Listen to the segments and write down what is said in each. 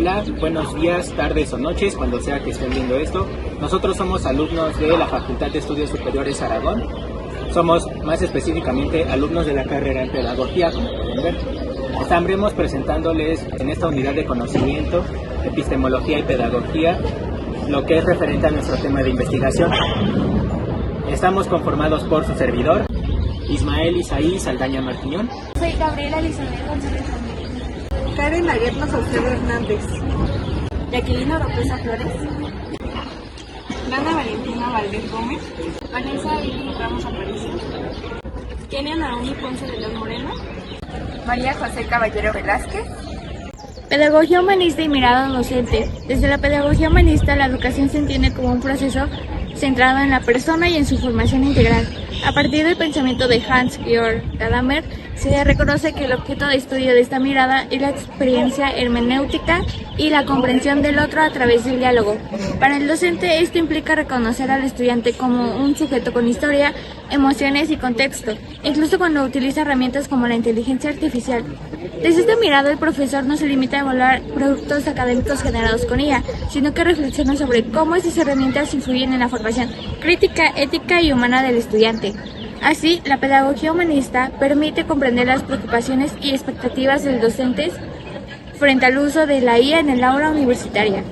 Hola, buenos días, tardes o noches, cuando sea que estén viendo esto. Nosotros somos alumnos de la Facultad de Estudios Superiores Aragón. Somos más específicamente alumnos de la carrera en Pedagogía, como pueden ver. Estaremos presentándoles en esta unidad de conocimiento, epistemología y pedagogía, lo que es referente a nuestro tema de investigación. Estamos conformados por su servidor, Ismael Isaí Saldaña Martiñón. Soy Gabriela Elizabeth González Ramírez. Karen Aguirre Saucedo Hernández. Jacqueline Oropesa Flores. Dana Valentina Valdés Gómez. Vanessa Iris Ramos Aparicio. Kenia Naomi Ponce de León Moreno. María José Caballero Velázquez. Pedagogía humanista y mirada docente. Desde la pedagogía humanista, la educación se entiende como un proceso centrado en la persona y en su formación integral. A partir del pensamiento de Hans-Georg Gadamer, se reconoce que el objeto de estudio de esta mirada es la experiencia hermenéutica y la comprensión del otro a través del diálogo. Para el docente, esto implica reconocer al estudiante como un sujeto con historia, emociones y contexto, incluso cuando utiliza herramientas como la inteligencia artificial. Desde esta mirada, el profesor no se limita a evaluar productos académicos generados con IA, sino que reflexiona sobre cómo esas herramientas influyen en la formación crítica, ética y humana del estudiante. Así, la pedagogía humanista permite comprender las preocupaciones y expectativas del docente frente al uso de la IA en el aula universitaria.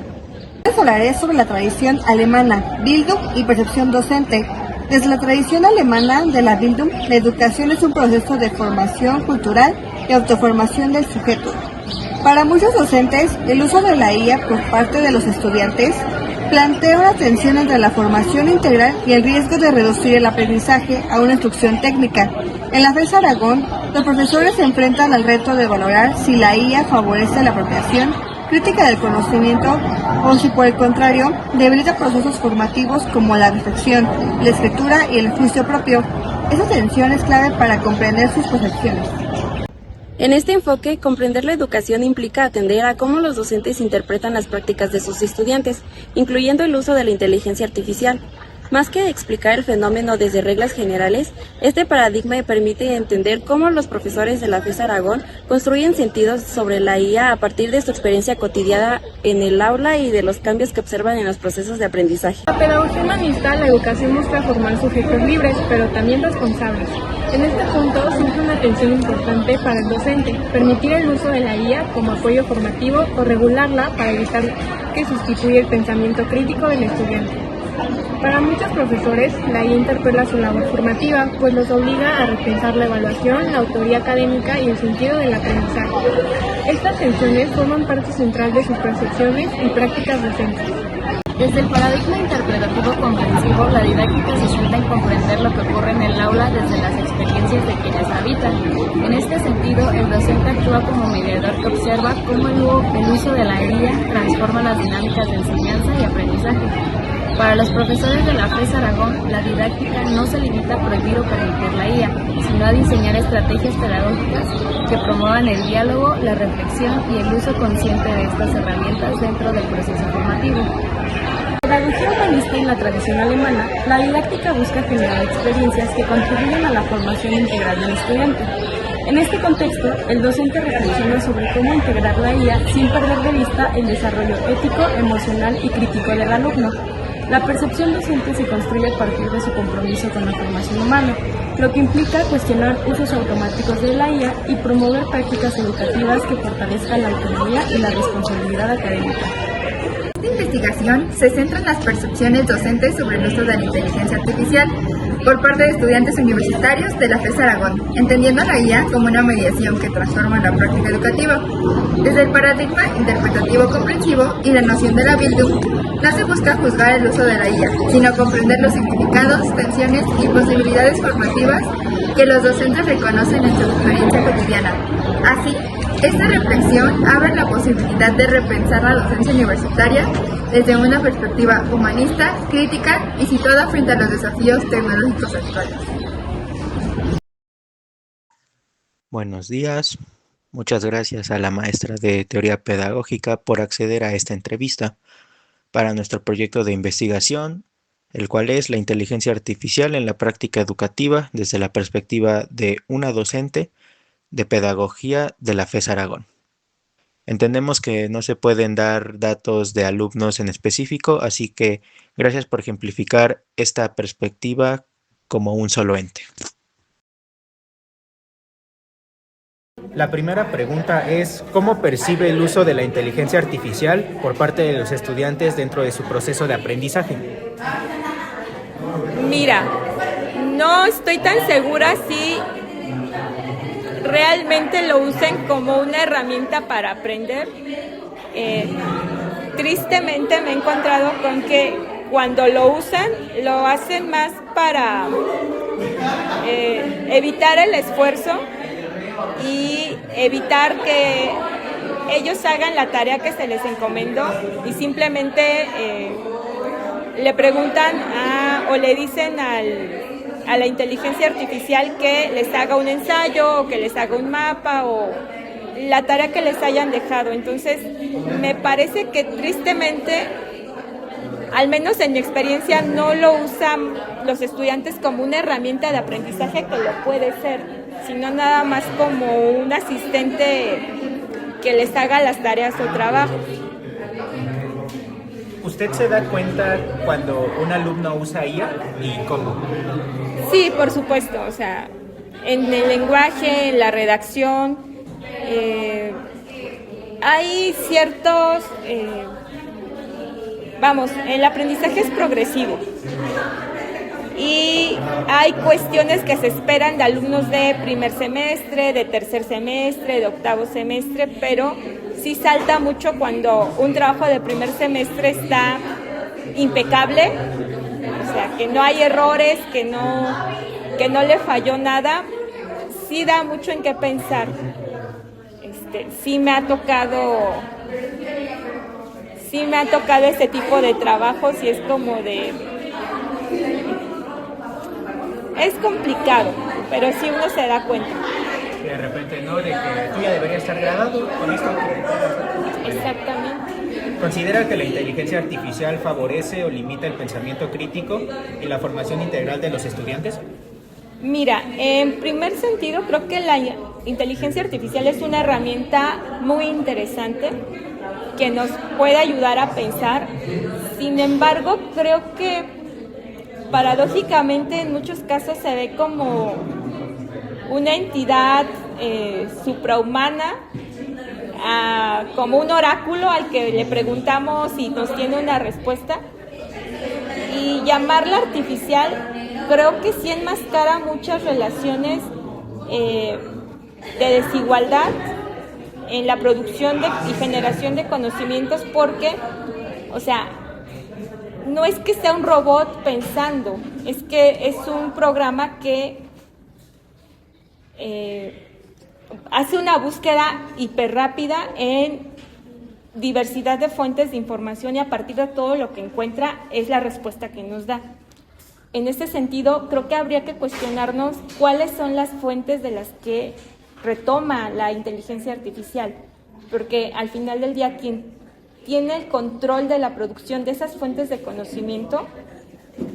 Les hablaré sobre la tradición alemana, Bildung y percepción docente. Desde la tradición alemana de la Bildung, la educación es un proceso de formación cultural y autoformación del sujeto. Para muchos docentes, el uso de la IA por parte de los estudiantes plantea una tensión entre la formación integral y el riesgo de reducir el aprendizaje a una instrucción técnica. En la FES Aragón, los profesores se enfrentan al reto de valorar si la IA favorece la apropiación crítica del conocimiento o si por el contrario debilita procesos formativos como la reflexión, la escritura y el juicio propio. Esa tensión es clave para comprender sus percepciones. En este enfoque, comprender la educación implica atender a cómo los docentes interpretan las prácticas de sus estudiantes, incluyendo el uso de la inteligencia artificial. Más que explicar el fenómeno desde reglas generales, este paradigma permite entender cómo los profesores de la FES Aragón construyen sentidos sobre la IA a partir de su experiencia cotidiana en el aula y de los cambios que observan en los procesos de aprendizaje. En la pedagogía humanista, la educación busca formar sujetos libres, pero también responsables. En este punto surge una atención importante para el docente, permitir el uso de la IA como apoyo formativo o regularla para evitar que sustituya el pensamiento crítico del estudiante. Para muchos profesores, la IA interpela su labor formativa, pues los obliga a repensar la evaluación, la autoría académica y el sentido del aprendizaje. Estas tensiones forman parte central de sus percepciones y prácticas docentes. Desde el paradigma interpretativo comprensivo, la didáctica se centra en comprender lo que ocurre en el aula desde las experiencias de quienes la habitan. En este sentido, el docente actúa como mediador que observa cómo el uso de la IA transforma las dinámicas de enseñanza y aprendizaje. Para los profesores de la FES Aragón, la didáctica no se limita a prohibir o permitir la IA, sino a diseñar estrategias pedagógicas que promuevan el diálogo, la reflexión y el uso consciente de estas herramientas dentro del proceso formativo. En la pedagogía humanista y la tradición alemana, la didáctica busca generar experiencias que contribuyen a la formación integral del estudiante. En este contexto, el docente reflexiona sobre cómo integrar la IA sin perder de vista el desarrollo ético, emocional y crítico del alumno. La percepción docente se construye a partir de su compromiso con la formación humana, lo que implica cuestionar usos automáticos de la IA y promover prácticas educativas que fortalezcan la autonomía y la responsabilidad académica. Esta investigación se centra en las percepciones docentes sobre el uso de la inteligencia artificial por parte de estudiantes universitarios de la FES Aragón, entendiendo la IA como una mediación que transforma la práctica educativa. Desde el paradigma interpretativo comprensivo y la noción de la Bildung, no se busca juzgar el uso de la IA, sino comprender los significados, tensiones y posibilidades formativas que los docentes reconocen en su experiencia cotidiana. Así, esta reflexión abre la posibilidad de repensar la docencia universitaria desde una perspectiva humanista, crítica y situada frente a los desafíos tecnológicos actuales. Buenos días. Muchas gracias a la maestra de Teoría Pedagógica por acceder a esta entrevista para nuestro proyecto de investigación, el cual es la inteligencia artificial en la práctica educativa desde la perspectiva de una docente de pedagogía de la FES Aragón. Entendemos que no se pueden dar datos de alumnos en específico, así que gracias por ejemplificar esta perspectiva como un solo ente. La primera pregunta es, ¿cómo percibe el uso de la inteligencia artificial por parte de los estudiantes dentro de su proceso de aprendizaje? Mira, no estoy tan segura si realmente lo usen como una herramienta para aprender. Tristemente me he encontrado con que cuando lo usan, lo hacen más para evitar el esfuerzo y evitar que ellos hagan la tarea que se les encomendó y simplemente le preguntan o le dicen a la inteligencia artificial que les haga un ensayo o que les haga un mapa o la tarea que les hayan dejado. Entonces, me parece que tristemente, al menos en mi experiencia, no lo usan los estudiantes como una herramienta de aprendizaje que lo puede ser, sino nada más como un asistente que les haga las tareas o trabajos. ¿Usted se da cuenta cuando un alumno usa IA y cómo? Sí, por supuesto, o sea, en el lenguaje, en la redacción, hay ciertos, el aprendizaje es progresivo y hay cuestiones que se esperan de alumnos de primer semestre, de tercer semestre, de octavo semestre, pero sí salta mucho cuando un trabajo de primer semestre está impecable, o sea, que no hay errores, que no le falló nada. Sí da mucho en qué pensar. Sí me ha tocado este tipo de trabajos y es como es complicado, pero sí uno se da cuenta. De repente, ¿no? De que tú ya deberías estar graduado con esto. Exactamente. ¿Considera que la inteligencia artificial favorece o limita el pensamiento crítico y la formación integral de los estudiantes? Mira, en primer sentido, creo que la inteligencia artificial es una herramienta muy interesante que nos puede ayudar a pensar. Sin embargo, creo que paradójicamente en muchos casos se ve como una entidad suprahumana, como un oráculo al que le preguntamos y nos tiene una respuesta. Y llamarla artificial creo que sí enmascara muchas relaciones de desigualdad en la producción y generación de conocimientos porque, o sea, no es que sea un robot pensando, es que es un programa que hace una búsqueda hiperrápida en diversidad de fuentes de información y a partir de todo lo que encuentra es la respuesta que nos da. En este sentido, creo que habría que cuestionarnos cuáles son las fuentes de las que retoma la inteligencia artificial, porque al final del día quien tiene el control de la producción de esas fuentes de conocimiento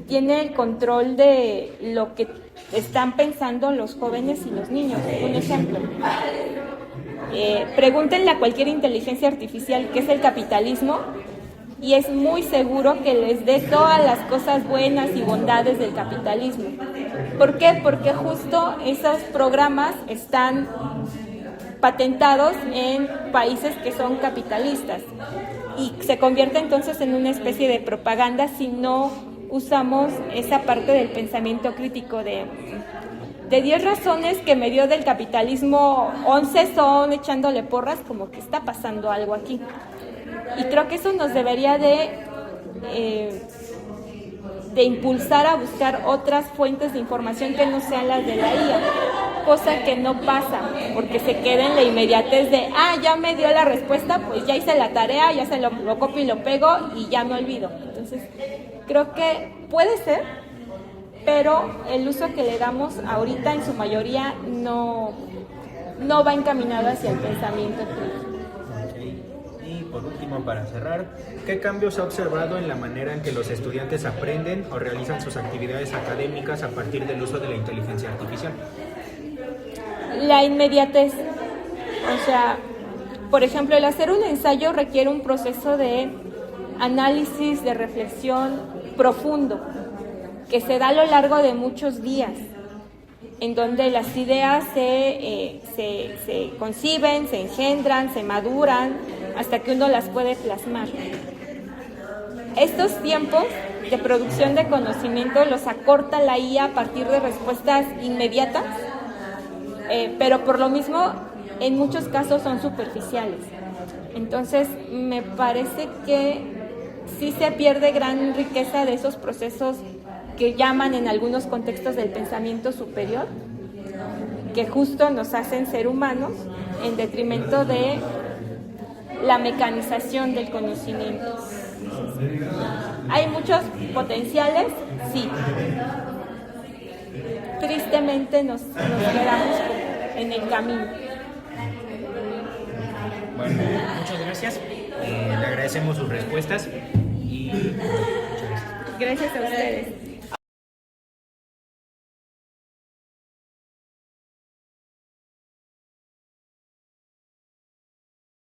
tiene el control de lo que están pensando los jóvenes y los niños. Un ejemplo, pregúntenle a cualquier inteligencia artificial qué es el capitalismo y es muy seguro que les dé todas las cosas buenas y bondades del capitalismo. ¿Por qué? Porque justo esos programas están patentados en países que son capitalistas y se convierte entonces en una especie de propaganda si no usamos esa parte del pensamiento crítico de 10 razones que me dio del capitalismo, 11 son echándole porras, como que está pasando algo aquí. Y creo que eso nos debería de impulsar a buscar otras fuentes de información que no sean las de la IA, cosa que no pasa, porque se queda en la inmediatez de, ya me dio la respuesta, pues ya hice la tarea, ya se lo copio y lo pego y ya me olvido. Entonces, creo que puede ser, pero el uso que le damos ahorita en su mayoría no va encaminado hacia el pensamiento crítico. Y por último, para cerrar, ¿qué cambios ha observado en la manera en que los estudiantes aprenden o realizan sus actividades académicas a partir del uso de la inteligencia artificial? La inmediatez, o sea, por ejemplo, el hacer un ensayo requiere un proceso de análisis, de reflexión profundo, que se da a lo largo de muchos días, en donde las ideas se conciben, se engendran, se maduran, hasta que uno las puede plasmar. Estos tiempos de producción de conocimiento los acorta la IA a partir de respuestas inmediatas, pero por lo mismo en muchos casos son superficiales. Entonces me parece que sí se pierde gran riqueza de esos procesos que llaman en algunos contextos del pensamiento superior, que justo nos hacen ser humanos en detrimento de la mecanización del conocimiento. ¿Hay muchos potenciales? Sí. Tristemente nos quedamos en el camino. Bueno, muchas gracias. Le agradecemos sus respuestas y muchas gracias. Gracias a ustedes.